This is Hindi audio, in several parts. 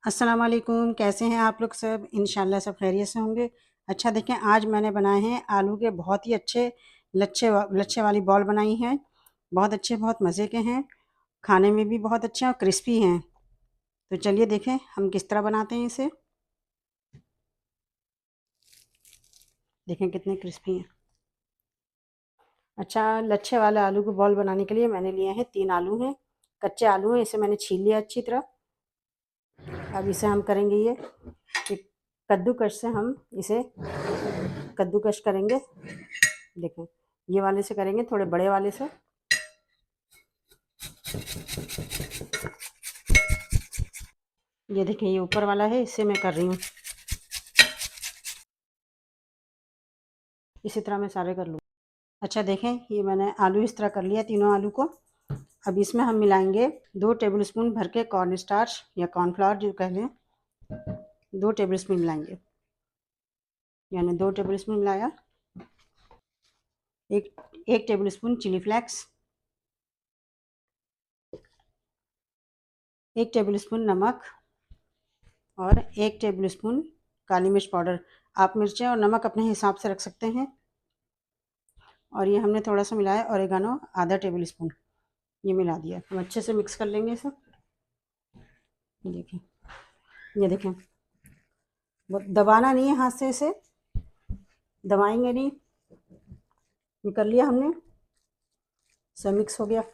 अस्सलाम वालेकुम, कैसे हैं आप लोग सब? इंशाल्लाह सब खैरियत से होंगे। अच्छा देखें, आज मैंने बनाए हैं आलू के बहुत ही अच्छे लच्छे वाली बॉल बनाई हैं। बहुत अच्छे, बहुत मज़े के हैं, खाने में भी बहुत अच्छे और क्रिस्पी हैं। तो चलिए देखें हम किस तरह बनाते हैं इसे। देखें कितने क्रिस्पी हैं। अच्छा, लच्छे वाले आलू के बॉल बनाने के लिए मैंने लिए हैं 3 आलू हैं, कच्चे आलू हैं। इसे मैंने छील लिया अच्छी तरह। अब इसे हम करेंगे कि कद्दूकस से हम इसे कद्दूकस करेंगे। देखें, ये वाले से करेंगे, थोड़े बड़े वाले से। ये देखिए, ये ऊपर वाला है, इससे मैं कर रही हूँ। इसी तरह मैं सारे कर लूँ। अच्छा देखें, ये मैंने आलू इस तरह कर लिया, तीनों आलू को। अब इसमें हम मिलाएंगे 2 टेबलस्पून भर के कॉर्न स्टार्च या कॉर्नफ्लावर जो कह लें, 2 टेबलस्पून मिलाएंगे। यानी 2 टेबलस्पून मिलाया। एक एक टेबलस्पून चिली फ्लेक्स, 1 टेबलस्पून नमक और 1 टेबलस्पून काली मिर्च पाउडर। आप मिर्चें और नमक अपने हिसाब से रख सकते हैं। और ये हमने थोड़ा सा मिलाया ऑरिगेनो, आधा टेबल स्पून, ये मिला दिया। हम अच्छे से मिक्स कर लेंगे सब। देखिए, ये देखें, वो दबाना नहीं है हाथ से, इसे दबाएंगे नहीं। ये कर लिया हमने, सब मिक्स हो गया।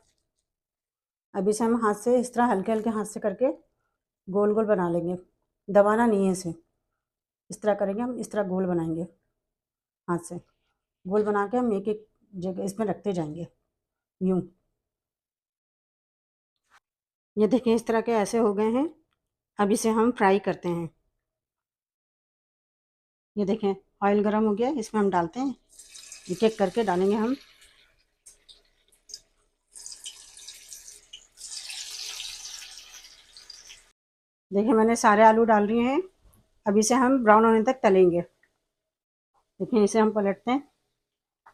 अब इसे हम हाथ से इस तरह हल्के हल्के हाथ से करके गोल गोल बना लेंगे। दबाना नहीं है इसे, इस तरह करेंगे हम, इस तरह गोल बनाएंगे हाथ से। गोल बना के हम एक एक जगह इसमें रखते जाएंगे, यूं। ये देखिए, इस तरह के ऐसे हो गए हैं। अब इसे हम फ्राई करते हैं। ये देखें, ऑयल गर्म हो गया, इसमें हम डालते हैं, एक एक करके डालेंगे हम। देखिए, मैंने सारे आलू डाल दिए हैं। अब इसे हम ब्राउन होने तक तलेंगे। देखिए, इसे हम पलटते हैं,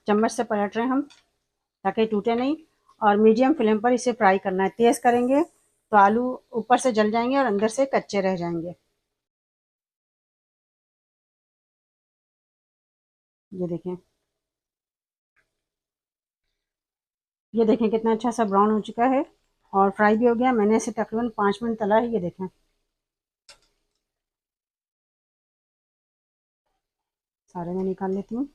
चम्मच से पलट रहे हैं हम, ताकि टूटे नहीं। और मीडियम फ्लेम पर इसे फ्राई करना है। तेज़ करेंगे तो आलू ऊपर से जल जाएंगे और अंदर से कच्चे रह जाएंगे। ये देखें, ये देखें कितना अच्छा सा ब्राउन हो चुका है और फ्राई भी हो गया। मैंने इसे तकरीबन 5 मिनट तला है। ये देखें, सारे मैं निकाल लेती हूँ।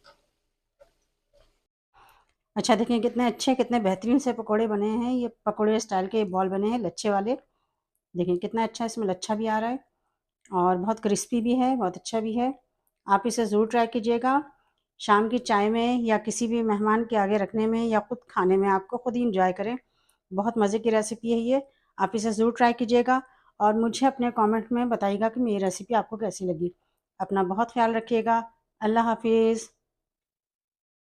अच्छा देखें, कितने अच्छे, कितने बेहतरीन से पकोड़े बने हैं। ये पकोड़े स्टाइल के बॉल बने हैं, लच्छे वाले। देखें कितना अच्छा इसमें लच्छा भी आ रहा है और बहुत क्रिस्पी भी है, बहुत अच्छा भी है। आप इसे ज़रूर ट्राई कीजिएगा। शाम की चाय में या किसी भी मेहमान के आगे रखने में या खुद खाने में, आपको खुद ही इंजॉय करें। बहुत मज़े की रेसिपी है ये। आप इसे ज़रूर ट्राई कीजिएगा और मुझे अपने कमेंट में बताइएगा कि मेरी रेसिपी आपको कैसी लगी। अपना बहुत ख्याल रखिएगा। अल्लाह हाफिज़।